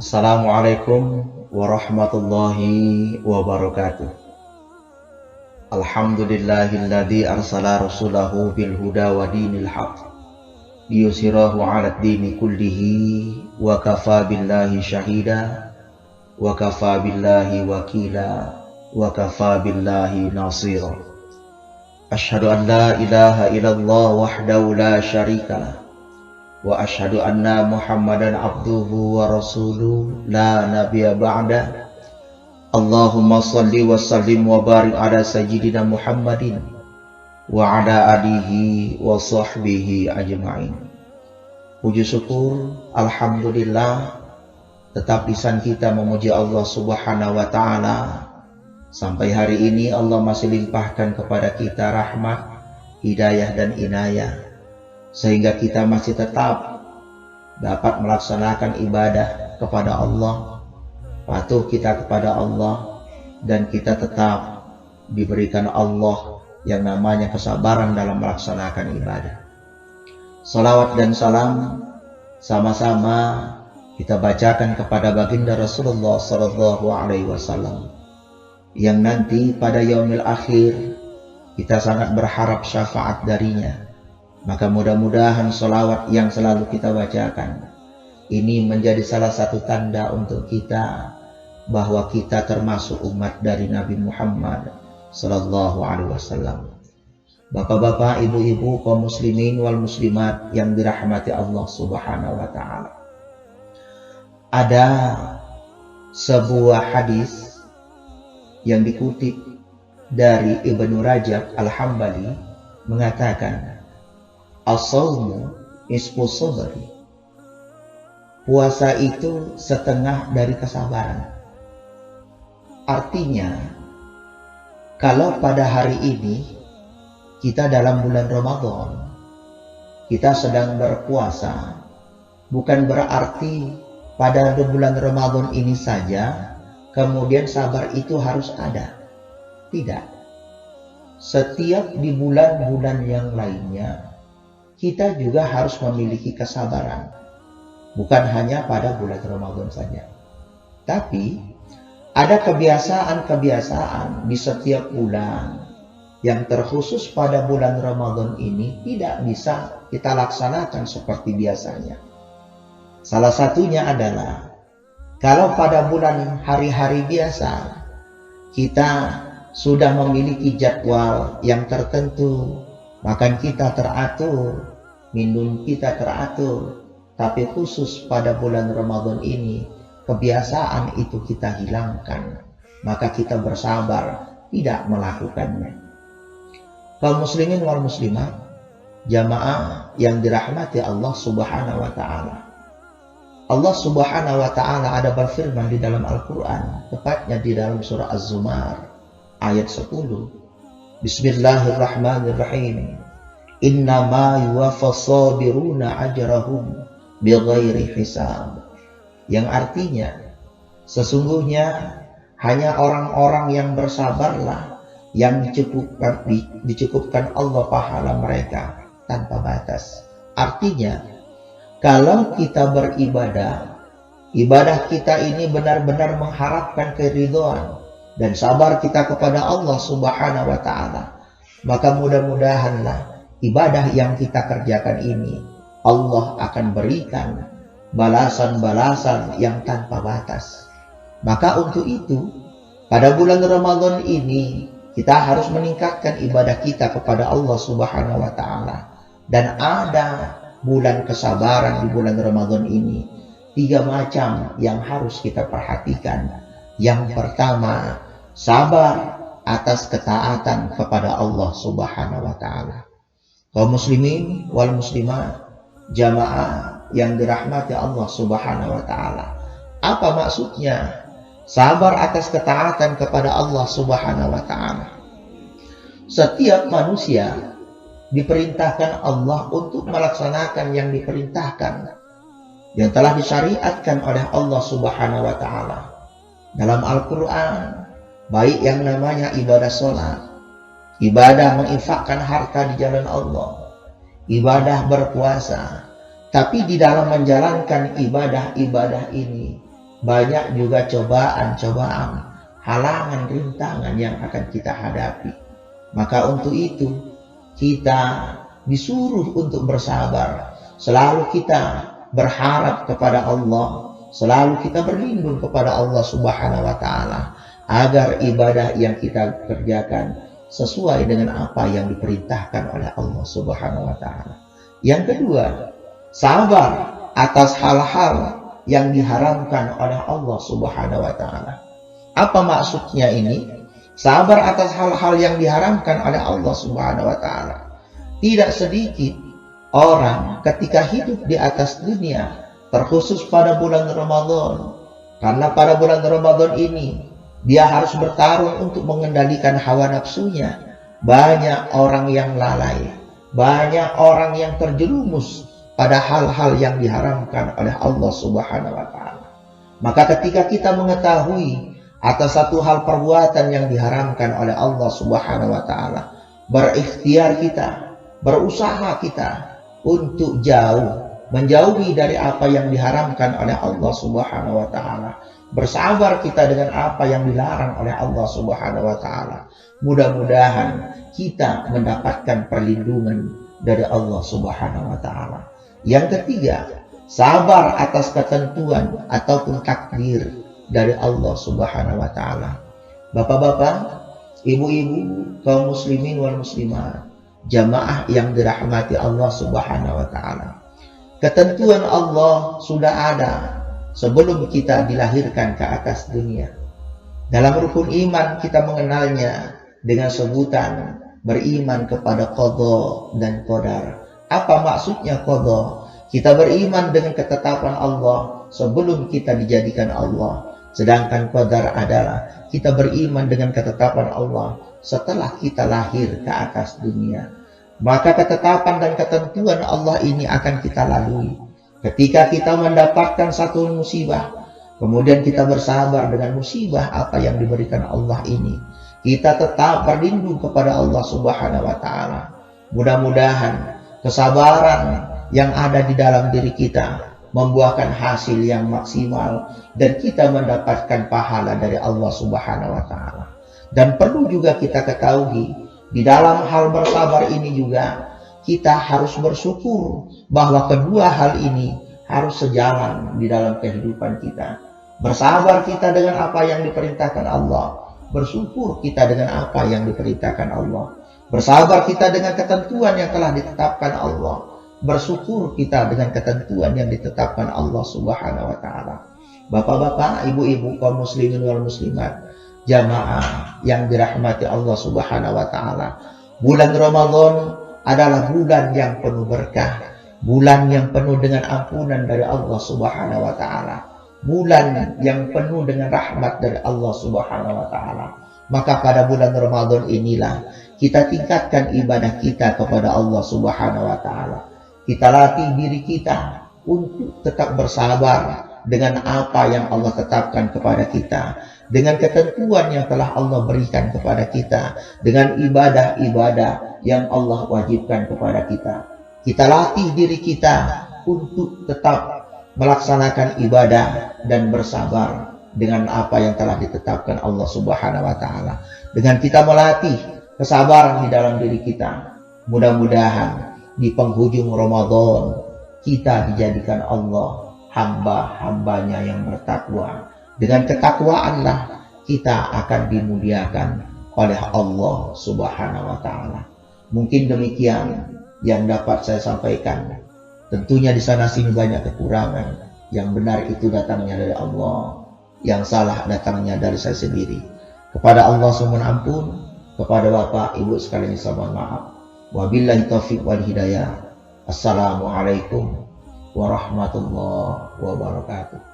Assalamualaikum warahmatullahi wabarakatuh. Alhamdulillahilladzi arsala rasulahu bil huda wa dinil haq liyusirahu 'alad dini kullihi wa kafa billahi syahida wa kafa billahi wakila wa kafa billahi nasira. Asyhadu an la ilaha illallah wahdahu la syarikalah wa asyhadu anna Muhammadan abduhu wa rasuluh la nabiyya ba'da. Allahumma salli wa sallim wa barik ala sayyidina Muhammadin wa ala alihi wa sahbihi ajma'in. Puji syukur, alhamdulillah, tetap lisan kita memuji Allah Subhanahu wa ta'ala. Sampai hari ini Allah masih limpahkan kepada kita rahmat, hidayah dan inayah, sehingga kita masih tetap dapat melaksanakan ibadah kepada Allah, patuh kita kepada Allah, dan kita tetap diberikan Allah yang namanya kesabaran dalam melaksanakan ibadah. Salawat dan salam sama-sama kita bacakan kepada baginda Rasulullah sallallahu alaihi wasallam, yang nanti pada yaumil akhir kita sangat berharap syafaat darinya. Maka mudah-mudahan salawat yang selalu kita bacakan ini menjadi salah satu tanda untuk kita bahwa kita termasuk umat dari Nabi Muhammad sallallahu alaihi wasallam. Bapak-bapak, ibu-ibu, kaum muslimin wal muslimat yang dirahmati Allah Subhanahu wa taala. Ada sebuah hadis yang dikutip dari Ibnu Rajab Al-Hambali mengatakan, as-shaumu nisfu sabri. Puasa itu setengah dari kesabaran. Artinya, kalau pada hari ini kita dalam bulan Ramadan, kita sedang berpuasa, bukan berarti pada bulan Ramadan ini saja kemudian sabar itu harus ada. Tidak. Setiap di bulan-bulan yang lainnya kita juga harus memiliki kesabaran. Bukan hanya pada bulan Ramadan saja. Tapi ada kebiasaan-kebiasaan di setiap bulan yang terkhusus pada bulan Ramadan ini tidak bisa kita laksanakan seperti biasanya. Salah satunya adalah kalau pada bulan hari-hari biasa kita sudah memiliki jadwal yang tertentu, makan kita teratur, minum kita teratur, tapi khusus pada bulan Ramadan ini kebiasaan itu kita hilangkan, maka kita bersabar tidak melakukannya. Kaum muslimin wal muslimat, jamaah yang dirahmati Allah Subhanahu wa taala. Allah Subhanahu wa taala ada berfirman di dalam Al-Qur'an, tepatnya di dalam surah Az-Zumar ayat 10. Bismillahirrahmanirrahim. Innama yuwaffas sabiruna ajrahum bighairi hisab. Yang artinya, sesungguhnya hanya orang-orang yang bersabarlah yang dicukupkan Allah pahala mereka tanpa batas. Artinya, kalau kita beribadah, ibadah kita ini benar-benar mengharapkan keridhaan dan sabar kita kepada Allah Subhanahu wa ta'ala, maka mudah-mudahanlah ibadah yang kita kerjakan ini Allah akan berikan balasan-balasan yang tanpa batas. Maka untuk itu, pada bulan Ramadan ini kita harus meningkatkan ibadah kita kepada Allah Subhanahu wa ta'ala. Dan ada bulan kesabaran di bulan Ramadan ini, 3 macam yang harus kita perhatikan. Yang pertama, sabar atas ketaatan kepada Allah Subhanahu wa ta'ala. Kaum muslimin wal muslimat, jamaah yang dirahmati Allah Subhanahu wa ta'ala. Apa maksudnya sabar atas ketaatan kepada Allah Subhanahu wa ta'ala? Setiap manusia diperintahkan Allah untuk melaksanakan yang diperintahkan, yang telah disyariatkan oleh Allah Subhanahu wa ta'ala dalam Al-Quran, baik yang namanya ibadah sholat, ibadah menginfakkan harta di jalan Allah, ibadah berpuasa. Tapi di dalam menjalankan ibadah-ibadah ini, banyak juga cobaan-cobaan, halangan, rintangan yang akan kita hadapi. Maka untuk itu kita disuruh untuk bersabar. Selalu kita berharap kepada Allah, selalu kita berlindung kepada Allah Subhanahu wa Ta'ala, agar ibadah yang kita kerjakan sesuai dengan apa yang diperintahkan oleh Allah Subhanahu wa Ta'ala. Yang kedua, sabar atas hal-hal yang diharamkan oleh Allah Subhanahu wa Ta'ala. Apa maksudnya ini? Sabar atas hal-hal yang diharamkan oleh Allah Subhanahu wa Ta'ala. Tidak sedikit orang ketika hidup di atas dunia, terkhusus pada bulan Ramadan, karena pada bulan Ramadan ini dia harus bertarung untuk mengendalikan hawa nafsunya. Banyak orang yang lalai, banyak orang yang terjerumus pada hal-hal yang diharamkan oleh Allah Subhanahu wa Ta'ala. Maka ketika kita mengetahui atas satu hal perbuatan yang diharamkan oleh Allah Subhanahu wa Ta'ala, berikhtiar kita, berusaha kita untuk menjauhi dari apa yang diharamkan oleh Allah Subhanahu wa Ta'ala. Bersabar kita dengan apa yang dilarang oleh Allah Subhanahu wa Ta'ala. Mudah-mudahan kita mendapatkan perlindungan dari Allah Subhanahu wa Ta'ala. Yang ketiga, sabar atas ketentuan ataupun takdir dari Allah Subhanahu wa Ta'ala. Bapak-bapak, ibu-ibu, kaum muslimin wal muslimat, jamaah yang dirahmati Allah Subhanahu wa Ta'ala. Ketentuan Allah sudah ada sebelum kita dilahirkan ke atas dunia. Dalam rukun iman kita mengenalnya dengan sebutan beriman kepada qada dan qadar. Apa maksudnya qada? Kita beriman dengan ketetapan Allah sebelum kita dijadikan Allah. Sedangkan qadar adalah kita beriman dengan ketetapan Allah setelah kita lahir ke atas dunia. Maka ketetapan dan ketentuan Allah ini akan kita lalui. Ketika kita mendapatkan satu musibah, kemudian kita bersabar dengan musibah apa yang diberikan Allah ini, kita tetap berlindung kepada Allah Subhanahu wa Ta'ala. Mudah-mudahan kesabaran yang ada di dalam diri kita membuahkan hasil yang maksimal dan kita mendapatkan pahala dari Allah Subhanahu wa Ta'ala. Dan perlu juga kita ketahui, di dalam hal bersabar ini juga kita harus bersyukur bahwa kedua hal ini harus sejalan di dalam kehidupan kita. Bersabar kita dengan apa yang diperintahkan Allah, bersyukur kita dengan apa yang diperintahkan Allah. Bersabar kita dengan ketentuan yang telah ditetapkan Allah, bersyukur kita dengan ketentuan yang ditetapkan Allah Subhanahu wa Ta'ala. Bapak-bapak, ibu-ibu, kaum muslimin wal muslimat, jamaah yang dirahmati Allah Subhanahu wa Ta'ala, bulan Ramadan adalah bulan yang penuh berkah, bulan yang penuh dengan ampunan dari Allah Subhanahu wa Ta'ala, bulan yang penuh dengan rahmat dari Allah Subhanahu wa Ta'ala. Maka pada bulan Ramadan inilah kita tingkatkan ibadah kita kepada Allah Subhanahu wa Ta'ala. Kita latih diri kita untuk tetap bersabar dengan apa yang Allah tetapkan kepada kita, dengan ketentuan yang telah Allah berikan kepada kita, dengan ibadah-ibadah yang Allah wajibkan kepada kita. Kita latih diri kita untuk tetap melaksanakan ibadah dan bersabar dengan apa yang telah ditetapkan Allah Subhanahu wa Ta'ala. Dengan kita melatih kesabaran di dalam diri kita, mudah-mudahan di penghujung Ramadan kita dijadikan Allah hamba-hambanya yang bertakwa. Dengan ketakwaanlah kita akan dimuliakan oleh Allah Subhanahu wa Ta'ala. Mungkin demikian yang dapat saya sampaikan. Tentunya di sana sini banyak kekurangan. Yang benar itu datangnya dari Allah, yang salah datangnya dari saya sendiri. Kepada Allah mohon ampun, kepada Bapak Ibu sekalian saya mohon maaf. Wabillahi taufiq wal hidayah. Assalamualaikum warahmatullahi wabarakatuh.